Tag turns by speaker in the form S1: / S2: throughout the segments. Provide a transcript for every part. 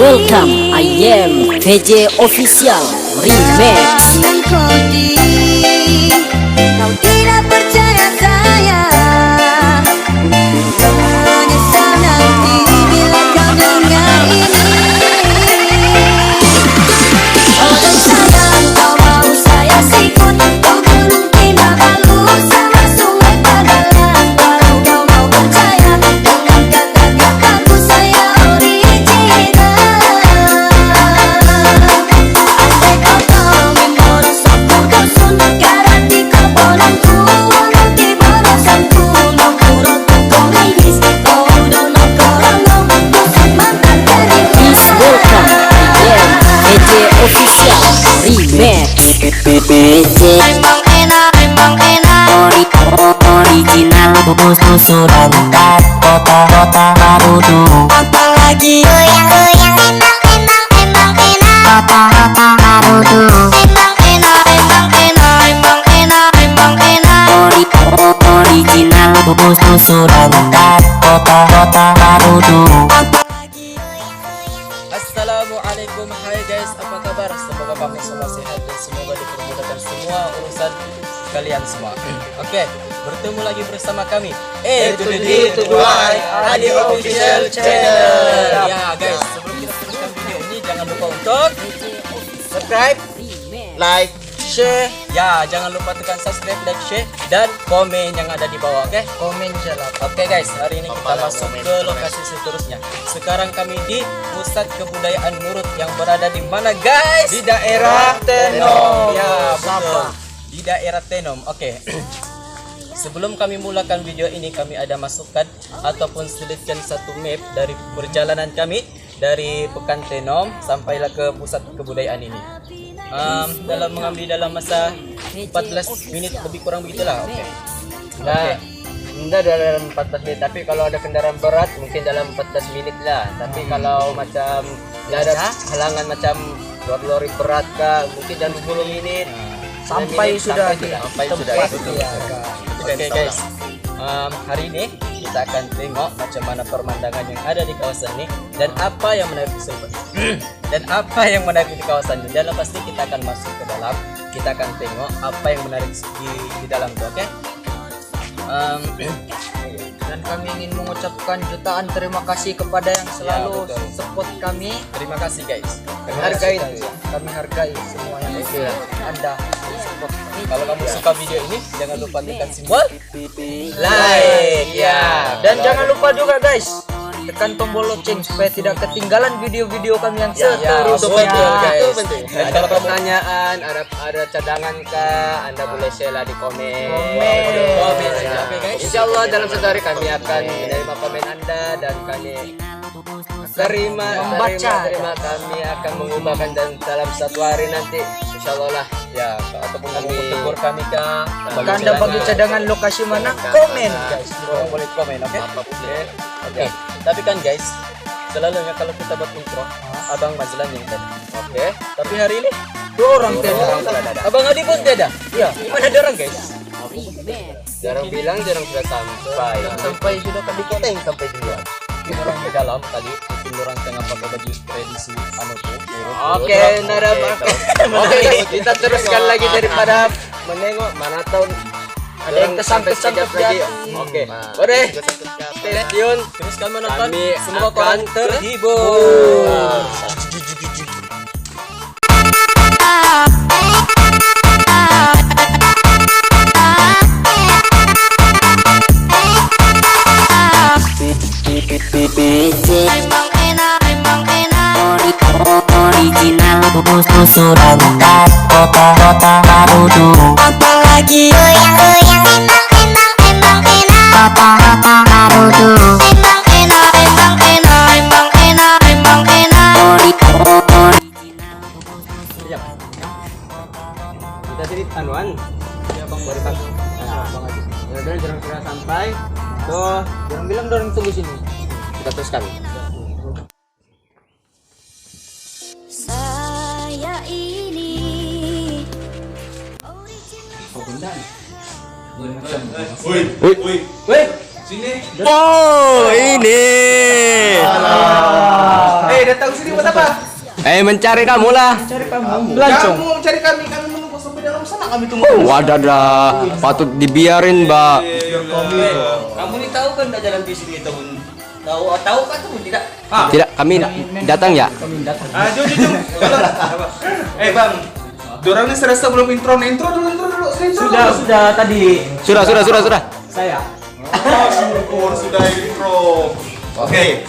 S1: welcome, I am VJ Official Remix.
S2: Kau tidak percaya saya, menyesal nanti bila kau dengar ini. Oh dan sayang, kau mau saya sikut, kau gunung timah balu sama sungai Padalarang. Kalau kau mau percaya dengan kata-kataku, saya original. Andai kau tahu memborosku dosun, garati kau bonangku, nanti borosanku nongkuroku kau ladies, kau dono korongo, dosun mantan
S1: Please welcome, I am VJ Official Remix.
S2: Emang enak
S1: Original bubus susuran dan kota baru tuh.
S2: apalagi goyang-goyang, emang enak
S1: Kota baru tuh.
S2: emang enak
S1: Original bubus susuran dan kota baru tuh.
S2: apalagi goyang-goyang.
S3: Assalamualaikum, hai guys, apa kabar? Semoga kamu semua sehat dan semoga dipermudahkan semua urusan kalian semua. Oke, bertemu lagi bersama kami to the D to the Y Adi Official Channel. Ya guys, sebelum kita teruskan video ini jangan lupa untuk subscribe, like, share. Ya, jangan lupa tekan subscribe, like, share dan komen yang ada di bawah, oke? Komen salah. Oke guys, hari ini kita masuk ke lokasi seterusnya. Sekarang kami di Pusat Kebudayaan Murut yang berada di mana guys? Di daerah Tenom. Ya, betul. Di daerah Tenom. Oke. Sebelum kami mulakan video ini, kami ada masukkan ataupun selitkan satu map dari perjalanan kami dari Pekan Tenom sampailah ke pusat kebudayaan ini. Dalam masa 14 menit lebih kurang begitulah. Oke.
S4: Nah, enggak dalam 14 menit, tapi kalau ada kendaraan berat mungkin dalam 14 menit lah. Tapi kalau macam nggak ada halangan macam lori berat kah, mungkin dalam 10 menit
S3: Sampai sudah
S4: itu.
S3: Oke guys, hari ini kita akan tengok macam mana pemandangan yang ada di kawasan ini dan apa yang menarik di kawasan ini. Dan lepas ini kita akan masuk ke dalam, kita akan tengok apa yang menarik di dalam itu. Oke.
S5: Dan kami ingin mengucapkan jutaan terima kasih kepada yang selalu
S3: betul.
S5: support kami.
S3: Terima kasih guys.
S4: Kami hargai itu.
S5: Kami hargai semua yang Anda support.
S3: Kalau kamu suka video ini, jangan lupa tekan simbol like ya.
S5: Dan jangan lupa juga guys, tekan tombol lonceng supaya tidak ketinggalan video-video kami yang seterusnya.
S3: betul, guys.
S4: Itu penting.
S3: Dan
S4: Ada
S3: kalau kamu-
S4: pertanyaan, ada cadangan kah, Anda boleh share lah di komen.
S3: Komen saja. Oke guys.
S4: Insya Allah dalam satu hari kami akan menerima komen Anda dan kami
S5: Membaca.
S4: terima kami akan mengubahkan dan dalam satu hari nanti insya Allah lah
S3: Ya, ataupun kamu
S4: Kami-
S3: tegur kami kah?
S5: Jika Anda bagi cadangan lokasi mana, komen guys.
S3: Orang boleh komen, oke? Oke. Tapi kan guys, selalunya kalau kita buat intro, Abang Mazlan yang tadi. Oke. Tapi hari ini
S5: Dua orang tidak.
S3: Abang Adi pun tidak. Iya. Mana ada orang guys?
S4: jarang bilang jarang sudah sampai
S5: Sampai sudah kami
S4: kita yang sampai duluan.
S3: Mungkin orang di dalam tadi, mungkin orang tengah pakai baju tradisi anu tuh.
S4: Oke, nada Oke, kita teruskan lagi daripada menengok mana tahu
S5: Ada yang kesan-kesan
S4: lagi. Oke, boleh. Stay tune.
S3: Terus kami menonton,
S4: Kami
S3: semoga
S4: akan
S3: kalian terhibur.
S2: Emang enak
S1: Original bubus susuran dan kota baru tuh.
S2: apalagi goyang-goyang, emang enak
S1: Kota baru tuh.
S2: emang enak
S3: Siap.
S4: Kita jadi anuan.
S3: Ya Bang, baru Bang.
S4: Mudah-mudahan jarang sudah sampai. Tuh,
S5: Jangan bilang dorong tunggu sini.
S4: kita teruskan.
S2: saya ini
S4: Oh, ini.
S6: datang sini buat apa?
S4: Mencari kamu lah.
S5: Cari kamu.
S6: Kamu mencari kami menunggu sampai dalam sana kami tunggu.
S4: Wadah, patut dibiarin, Mbak.
S5: Kamu nih tahu kan jalan di sini teman? Tahu kan kamu tidak?
S4: Tidak, kami datang ya.
S6: Jom. Bang. Dorang ini serasa belum intro dulu.
S5: Sudah tadi.
S4: Sudah.
S5: Saya.
S6: Syukur sudah intro. Oke.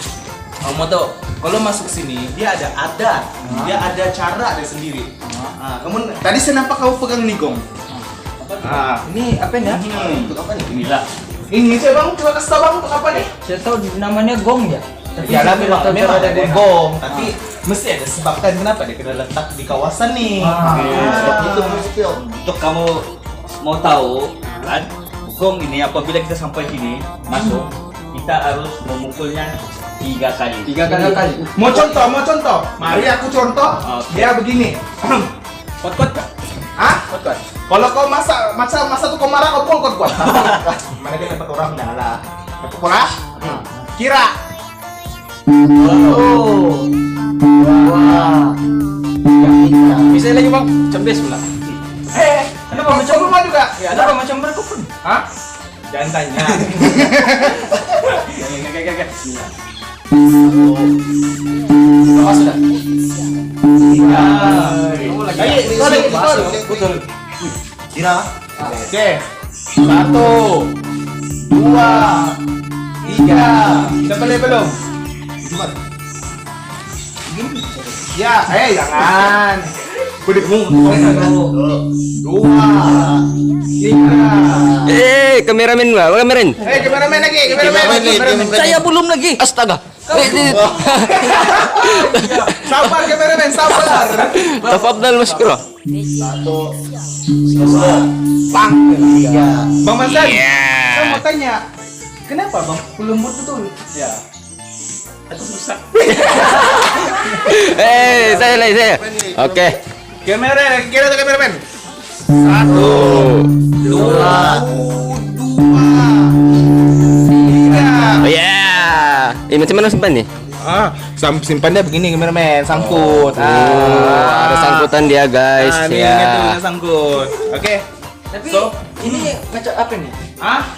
S6: Kamu tahu, kalau masuk sini dia ada adat, dia ada cara dia sendiri. Kamu tadi saya nampak kamu pegang nih gong.
S5: Ini apa ya?
S6: Untuk apa nih? Inilah. Ini saya bang, coba kasih tahu bang untuk apa nih?
S5: Saya tahu namanya gong ya. Tapi
S6: Ya lah memang
S5: cara
S6: ada
S5: dia
S6: gong, tapi mesti ada sebabkan kenapa dia kena letak di kawasan nih.
S5: Itu untuk kamu mau tahu kan? Gong ini apabila kita sampai sini masuk, kita harus memukulnya 3 kali. 3 kali.
S6: Mau contoh. Mari aku contoh. Dia begini.
S5: Kuat kan?
S6: Kuat. Kalau kau masa tuh kau marah kau pukul kuat. Mana dia dapat orang dah lah. Pukul lah. Kira.
S5: Bisa lagi bang, cembes pula.
S6: Kenapa macam rumah juga?
S5: Ya, ada macam berkupun.
S6: Jangan tanya.
S5: Sudah.
S6: Betul. Kira. Oke. 1, 2, 3. Udah belum? Ya, jangan. Kudikmu. 2, 3.
S4: Kameramen.
S6: Kameramen lagi.
S4: Saya belum lagi. Astaga.
S6: Sabar kameramen, sabar.
S4: Tafadhal maskura.
S6: 1, 2, Bang Mansan, saya mau tanya, kenapa bang lembut betul? Ya, aku susah.
S4: Saya. Oke.
S6: Kameramen. 1, 2, 3.
S4: Ini macam mana simpan nih?
S6: Simpannya begini kameramen, sangkut.
S4: Ada sangkutan dia, guys.
S6: Ingat dulu sangkut. Oke.
S5: Tapi
S6: So?
S5: ini macam apa nih?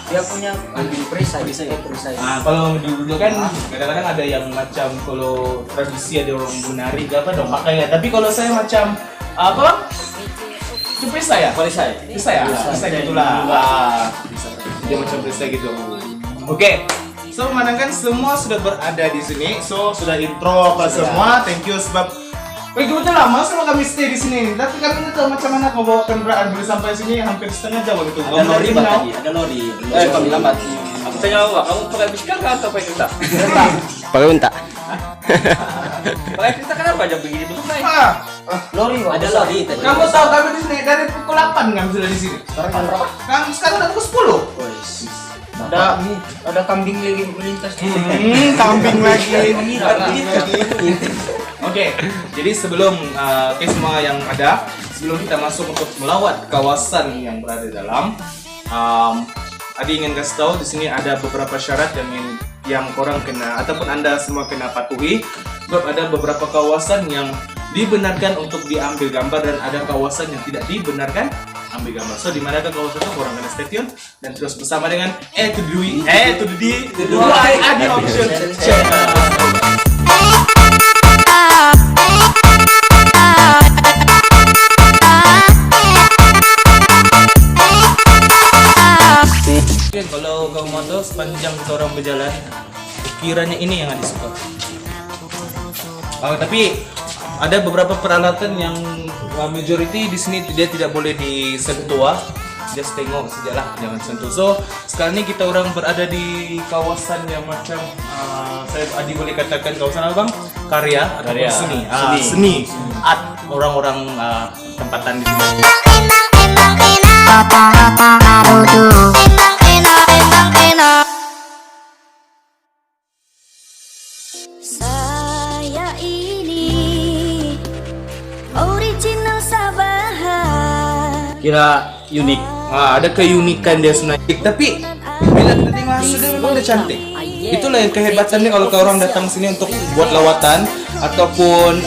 S5: Dia punya ambil perisai, bisa ya perisai.
S6: Kalau dulu kan kadang-kadang ada yang macam kalau tradisi ada orang menari apa dong pakai ya. Tapi kalau saya macam apa bang? Itu perisai ya? Perisai ya? Perisai gitulah. Dia macam perisai gitu. Oke. So, memandangkan semua sudah berada di sini. So, sudah intro ke semua. Thank you sebab begitu lama sama kami stay di sini. Tapi kami tidak tahu macam mana kau bawa kendaraan boleh sampai sini hampir setengah jam gitu.
S5: Ada lori tadi, ada lori. Kami lambat. Aku tanya apa? Kamu pakai bis kan atau pakai kereta?
S4: Pakai unta.
S5: Pakai kereta kenapa jam begini belum naik? Lori, ada lori tadi.
S6: Kamu tahu kami di sini dari pukul 8 kami sudah di sini. Sekarang jam berapa? Sekarang udah pukul 10.
S5: Ada kambing lagi melintas di
S6: Kambing lagi. Oke, jadi sebelum semua yang ada, sebelum kita masuk untuk melawat kawasan yang berada dalam, Adi ingin kasih tahu di sini ada beberapa syarat yang korang kena ataupun anda semua kena patuhi. Sebab ada beberapa kawasan yang dibenarkan untuk diambil gambar dan ada kawasan yang tidak dibenarkan ambil gambar. So di manakah kawasan itu korang kena stay tune dan terus bersama dengan to the D Adi Option Channel. Kalau kau mau tahu sepanjang kita orang berjalan, kiranya ini yang Adi suka. Tapi ada beberapa peralatan yang majority di sini dia tidak boleh disentuh. Just tengok sajalah, jangan sentuh. So sekarang ini kita orang berada di kawasan yang macam saya Adi boleh katakan kawasan apa bang? Karya atau seni. Art orang-orang tempatan di sini.
S2: Saya ini original Sabahan.
S6: Kira unik. Ada keunikan dia sebenarnya. Tapi bila kita tengok hasilnya memang dia cantik. Itulah yang kehebatannya kalau orang datang sini untuk buat lawatan. ataupun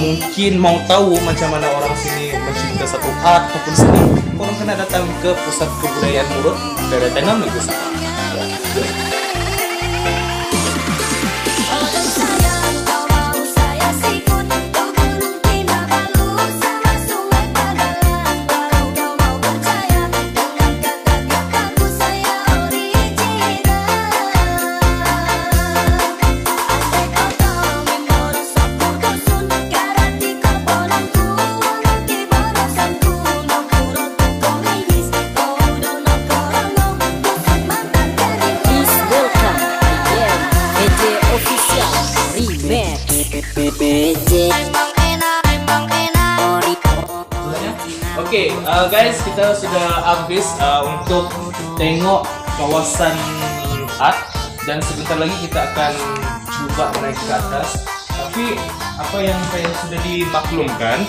S6: mungkin mau tahu macam mana orang sini mencipta satu art ataupun seni, orang kena datang ke pusat kebudayaan Murut daerah Tenam Negeri Sabah.
S2: Orang sayang kau mau saya sikut, kau gunung Kinabalu sama sungai Padalarang. Kalau kau mau percaya dengan kata-kataku saya original. Ate koto mimoro sopu dosun, karati komponanku mengerti borosanku. Nongkuro tuko mihis, kodo nongkorono, tusuk mantan kering.
S7: Please welcome again PJ Official Remix.
S2: Emang enak ori.
S6: Oke, guys, kita sudah habis untuk tengok kawasan art dan sebentar lagi kita akan coba naik ke atas. Tapi apa yang saya sudah dimaklumkan,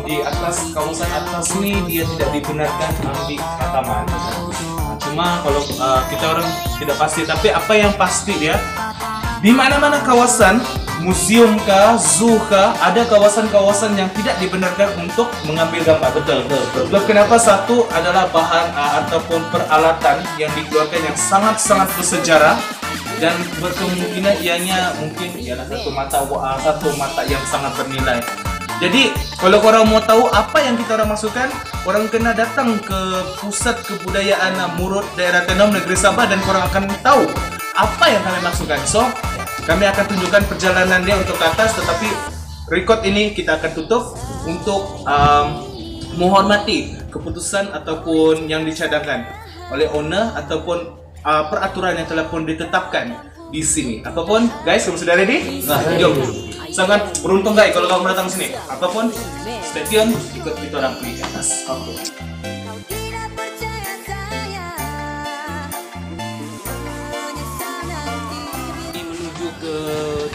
S6: di atas kawasan atas ni dia tidak dibenarkan ambil rekaman. Cuma kalau kita orang tidak pasti, tapi apa yang pasti dia di mana-mana kawasan museum kah, zoo kah, ada kawasan-kawasan yang tidak dibenarkan untuk mengambil gambar. Betul. Sebab kenapa? Satu adalah bahan ataupun peralatan yang dikeluarkan yang sangat-sangat bersejarah dan berkemungkinan ianya mungkin ialah satu mata yang sangat bernilai. Jadi kalau korang mau tahu apa yang kita orang masukkan, korang kena datang ke pusat kebudayaan Murut daerah Tenam Negeri Sabah dan korang akan tahu apa yang kami masukkan. So kami akan tunjukkan perjalanan dia untuk ke atas, tetapi record ini kita akan tutup untuk menghormati keputusan ataupun yang dicadangkan oleh owner ataupun peraturan yang telah pun ditetapkan di sini. Apapun, guys, kamu sudah ready? Nah, jom. Sangat beruntung guys kalau kamu datang sini. Apapun, stay tune, ikut kita orang pergi ke atas. Oke.
S2: Kau tidak percaya saya, menyesal nanti.
S6: Ini menuju ke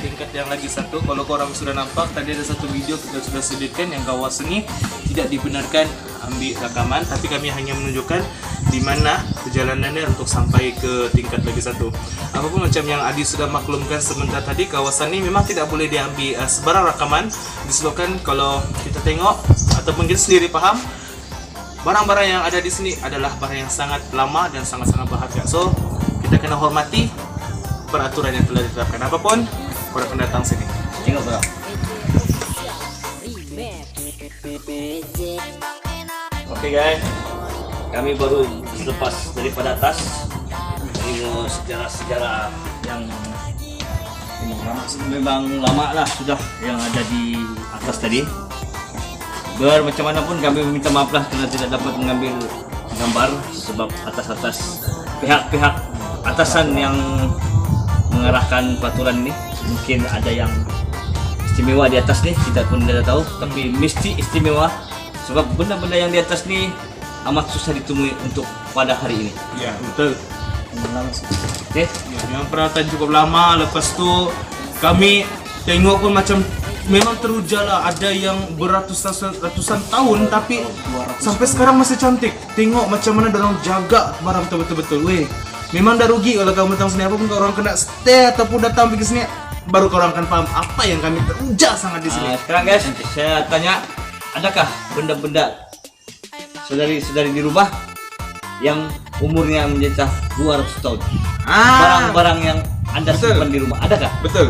S6: tingkat yang lagi satu. Kalau korang sudah nampak, tadi ada satu video kita sudah sediakan yang kawasan ini tidak dibenarkan ambil rekaman, tapi kami hanya menunjukkan di mana perjalanannya untuk sampai ke tingkat lagi satu. Apapun macam yang Adi sudah maklumkan sebentar tadi, kawasan ini memang tidak boleh diambil sebarang rekaman, disebabkan kalau kita tengok ataupun kita sendiri faham, barang-barang yang ada di sini adalah barang yang sangat lama dan sangat-sangat berharga. So kita kena hormati peraturan yang telah ditetapkan. Apapun, korang kena datang sini. Tengok bro.
S5: Oke guys, kami baru selepas daripada atas. Tengok sejarah-sejarah yang memang lama lah sudah yang ada di atas tadi. Macam mana pun kami meminta maaf lah kerana tidak dapat mengambil gambar sebab atas-atas pihak-pihak atasan yang mengarahkan peraturan ini mungkin ada yang istimewa di atas nih, kita pun tidak tahu, tapi mesti istimewa sebab benda-benda yang di atas nih amat susah ditemui untuk pada hari ini.
S6: Ya, betul.
S5: Okay.
S6: Ya, memang peralatan cukup lama. Lepas tu kami tengok pun macam memang teruja lah. Ada yang ratusan tahun tapi sampai sekarang masih cantik. Tengok macam mana dorang jaga barang betul-betul. Weh, memang dah rugi kalau kamu datang sini. Apapun kalau orang kena stay ataupun datang pergi sini, baru korang akan paham apa yang kami teruja sangat di sini.
S5: Sekarang guys, saya tanya, adakah benda-benda saudari-saudari di rumah yang umurnya mencapai 200 tahun? Barang-barang yang Anda
S6: Betul.
S5: simpan di rumah, adakah?
S6: Betul.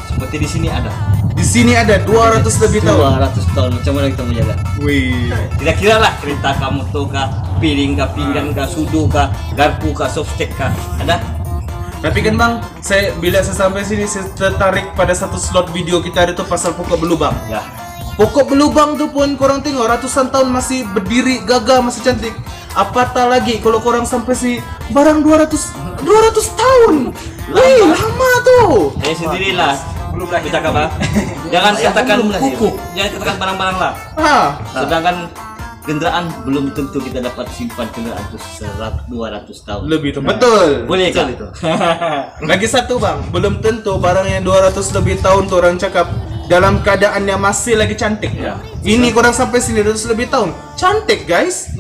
S5: Seperti di sini ada.
S6: Di sini ada 200 lebih tahun.
S5: 200 tahun, macam mana kita menjaga?
S6: Wih.
S5: Kira-kira lah kereta kah, motor kah, piring kah, pinggan kah, sudu kah, garpu kah, softstick kah, ada?
S6: Tapi kan bang, bila saya sampai sini saya tertarik pada satu slot video kita ada tuh pasal pokok belubang.
S5: Ya.
S6: Pokok belubang tuh pun korang tengok ratusan tahun masih berdiri gagah, masih cantik. Apatah lagi kalau korang sampai si barang 200 tahun. Wih, lama tuh.
S5: Saya sendirilah. Belum lagi cakap lah. Jangan katakan kuku, jangan katakan barang-barang lah. Sedangkan kenderaan belum tentu kita dapat simpan kenderaan itu 200 tahun.
S6: Lebih tuh. Betul.
S5: Boleh kan itu?
S6: Lagi satu bang, belum tentu barang yang 200 lebih tahun tuh orang cakap dalam keadaan yang masih lagi cantik.
S5: Ya.
S6: Ini korang sampai sini 200 lebih tahun, cantik guys.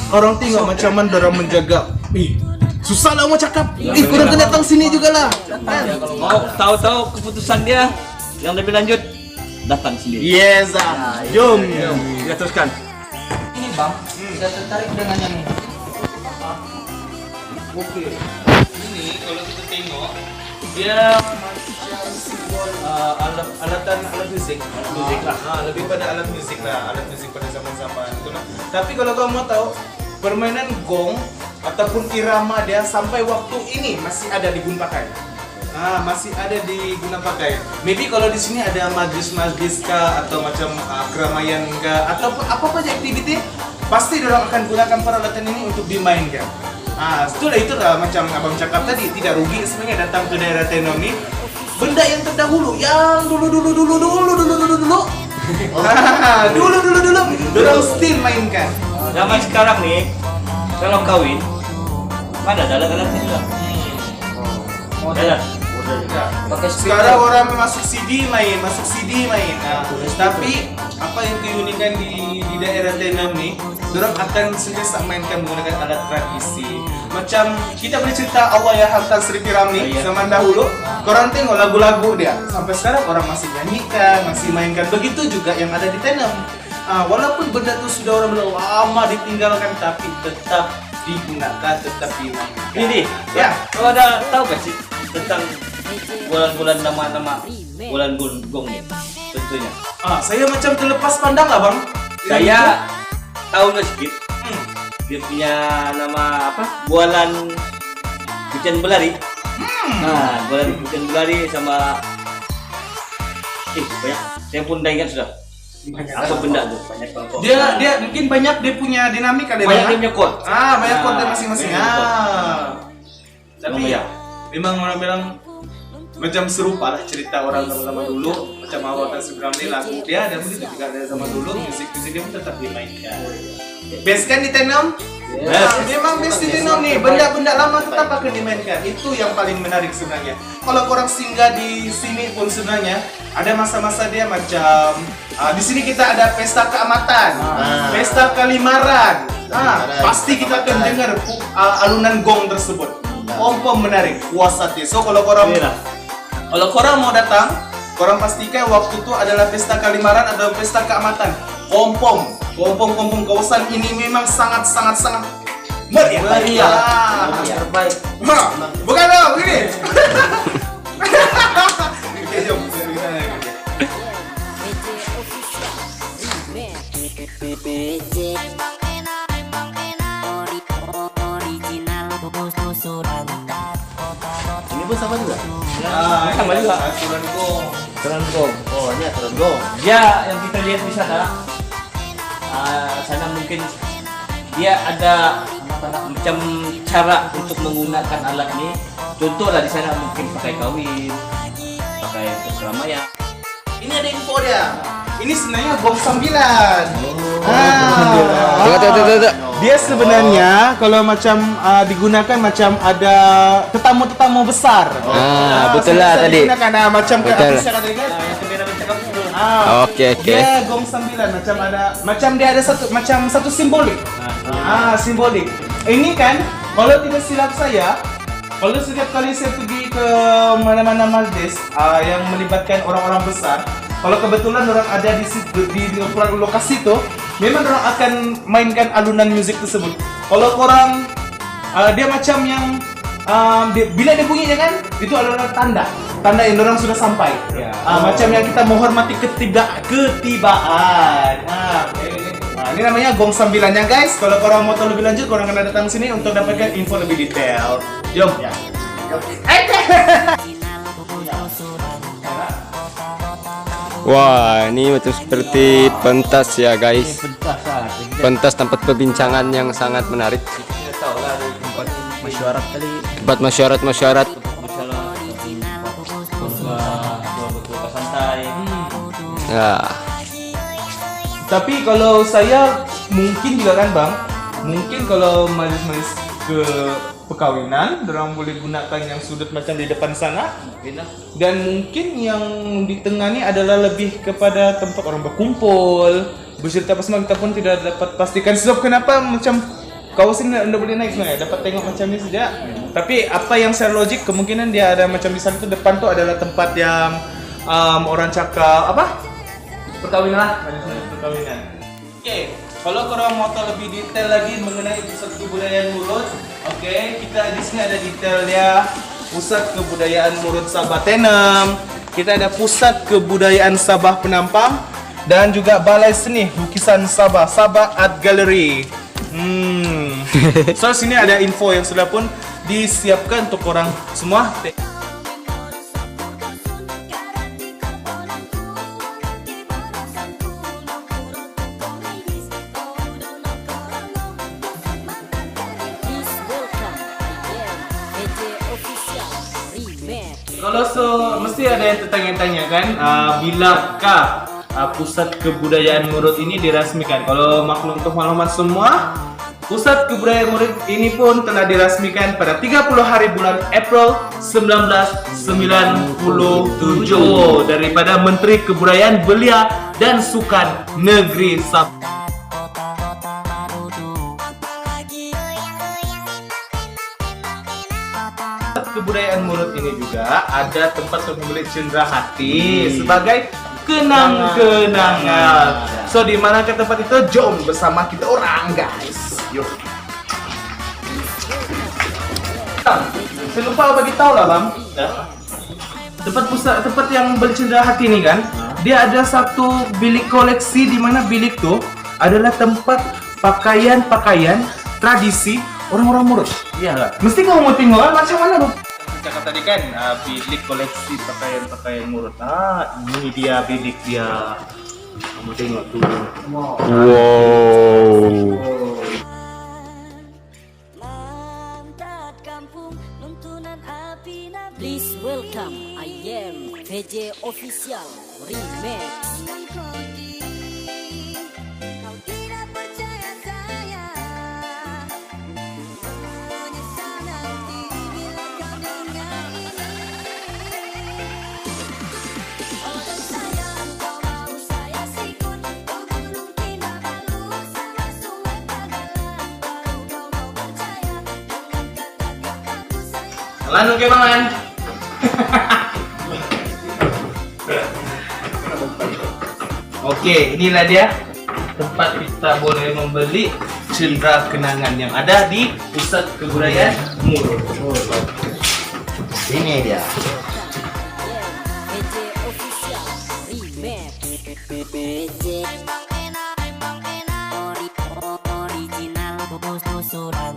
S6: Orang tengok macam mana orang menjaga. Ih, susah lah mau cakap. Korang kena datang sini juga lah.
S5: Mau tahu-tahu keputusan dia, yang lebih lanjut datang sendiri.
S6: Yes, jom.
S5: Kita teruskan.
S3: Ini bang, saya tertarik dengan yang ini.
S6: Oke. Ini kalau kita tengok dia macam simbol alat musik. Musik lah. Lebih pada alat musik pada zaman-zaman itu lah. Tapi kalau kamu mau tahu permainan gong ataupun irama dia sampai waktu ini masih ada digunakan. Masih ada digunakan pakai. Maybe kalau di sini ada majlis-majlis kah atau macam keramaian kah ataupun apa saja aktiviti, pasti orang akan gunakan peralatan ini untuk dimainkan. Itulah macam abang cakap tadi, tidak rugi sebenarnya datang ke daerah Tenom ini. Benda yang terdahulu, yang dulu. Dorang still mainkan.
S5: Zaman sekarang nih, kalau kawin, mana ada alat-alatnya juga. Ada.
S6: Sekarang orang masuk CD main. Tapi apa yang keunikan di daerah Tenom nih, dorang akan sentiasa mainkan menggunakan alat tradisi. Macam kita boleh cerita Allah ya Hantar Sri Piram nih, zaman dahulu. Korang tengok lagu-lagu dia, sampai sekarang orang masih nyanyikan, masih mainkan. Begitu juga yang ada di Tenom. Walaupun benda itu sudah orang lama ditinggalkan, tapi tetap digunakan, tetap dimainkan.
S5: Ini,
S6: Ya.
S5: Kalau ada tahu gak sih tentang bulan-bulan nama-nama bulan gong nih, tentunya.
S6: Saya macam terlepas pandang lah bang.
S5: Saya tahu nggak sedikit. Dia punya nama apa? Bulan hujan belari. Bulan hujan belari sama banyak. Saya pun dah ingat sudah. Apa benda tuh? Banyak banget.
S6: Dia mungkin banyak dia punya dinamika dia.
S5: Banyak dia punya chord.
S6: Banyak chord dia masing-masing. Tapi
S5: Namanya.
S6: memang orang bilang macam serupa lah cerita orang zaman dulu. Macam awal kan sebelum ini lagu dia ada begitu juga dari zaman dulu, musik dia pun tetap dimainkan. Best kan di Tenom? Memang best di Tenom nih, benda-benda lama tetap akan dimainkan. Itu yang paling menarik sebenarnya. Kalau korang singgah di sini pun sebenarnya ada masa-masa dia macam di sini kita ada pesta keamatan, pesta kalimaran. Pasti kita akan dengar alunan gong tersebut. Pom-pom menarik, puasatnya. So kalau korang mau datang, korang pastikan waktu itu adalah pesta kalimaran atau pesta keamatan. Pom-pom kawasan ini memang sangat meriah.
S3: Terbaik.
S6: Bukan dong, begini. Oke, jom.
S1: Original susu rantar kota.
S3: Ini pun sama juga.
S5: Sama juga.
S6: Aturan gong.
S3: Aturan gong. Oh, ini aturan gong.
S5: Dia yang kita lihat di sana, sana mungkin dia ada macam cara untuk menggunakan alat ini. Contoh lah di sana mungkin pakai kawin, pakai keramaian.
S6: Ini ada info dia. Ini sebenarnya gong 9. Dia sebenarnya kalau macam digunakan macam ada tetamu-tetamu besar.
S4: Betul lah tadi.
S6: Digunakan macam ke
S4: Betul.
S6: artis yang ada kan?
S4: Oke.
S6: Dia gong 9 macam dia ada satu simbolik. Simbolik. Ini kan kalau tidak silap saya, kalau setiap kali saya pergi ke mana-mana majlis yang melibatkan orang-orang besar, kalau kebetulan orang ada di lokasi itu, memang orang akan mainkan alunan musik tersebut. Kalau orang dia macam yang bila dia bunyinya kan, itu adalah tanda yang orang sudah sampai. Macam yang kita menghormati ketibaan. Ini namanya gong 9-nya guys. Kalau korang mau tahu lebih lanjut, korang akan datang sini untuk dapatkan info lebih detail. Jom.
S4: Wah, ini betul seperti pentas ya guys. Pentas tempat perbincangan yang sangat menarik.
S5: Kita tahu lah ada tempat
S3: Masyarakat kali.
S4: Tempat masyarakat.
S5: masalah betul santai.
S4: Ya.
S6: Tapi kalau saya mungkin juga kan bang, mungkin kalau majlis-majlis ke perkawinan, orang boleh gunakan yang sudut macam di depan sana. Dan mungkin yang di tengah ni adalah lebih kepada tempat orang berkumpul, bercerita apa semua. Kita pun tidak dapat pastikan sebab kenapa macam kawasan anda boleh naik sebenarnya, dapat tengok macam ni saja. Tapi apa yang secara logik kemungkinan dia ada macam di sana tu depan tu adalah tempat yang orang cakap apa? Perkawinan lah, perkawinan. Oke, kalau korang mau tahu lebih detail lagi mengenai pusat kebudayaan Murut, oke, kita di sini ada detailnya pusat kebudayaan Murut Sabah Tenem, kita ada pusat kebudayaan Sabah Penampang, dan juga Balai Seni Lukisan Sabah, Sabah Art Gallery. So sini ada info yang sudah pun disiapkan untuk orang semua.
S7: Please welcome IM VJ Official Remix.
S6: Kalau mesti ada yang tertanya-tanya kan, bilakah pusat kebudayaan Murut ini dirasmikan? Kalau maklum untuk maklumat semua, pusat kebudayaan Murut ini pun telah dirasmikan pada 30 hari bulan April 1997 daripada Menteri Kebudayaan Belia dan Sukan Negeri Sabah. Kebudayaan Murut ini juga ada tempat untuk membeli cendera hati sebagai kenang-kenangan. So di mana ke tempat itu? Jom bersama kita orang guys. Yuk. Saya lupa bagi tahu lah bang. Tempat yang beli cendera hati ini kan, dia ada satu bilik koleksi di mana bilik tuh adalah tempat pakaian-pakaian tradisi orang-orang Murut. Iya lah. Mesti kamu mau tengok kan macam mana bang? Cakap tadi kan bilik koleksi pakaian-pakaian Murut. Ini dia bilik dia. Kamu tengok tuh. Wow.
S7: Please welcome IM VJ Official Remix.
S2: Kau tidak percaya saya, menyesal nanti bila kau dengar ini. Oh dan sayang, kau mau saya sikut ke Gunung Kinabalu sama Sungai Padalarang. Baru kau mau percaya dengan kata-kataku sayang.
S6: Lalu ke mangan. Oke, inilah dia tempat kita boleh membeli cendera kenangan yang ada di pusat kebudayaan Murut. Ini dia.
S7: VJ Official Remix.
S1: Original susuran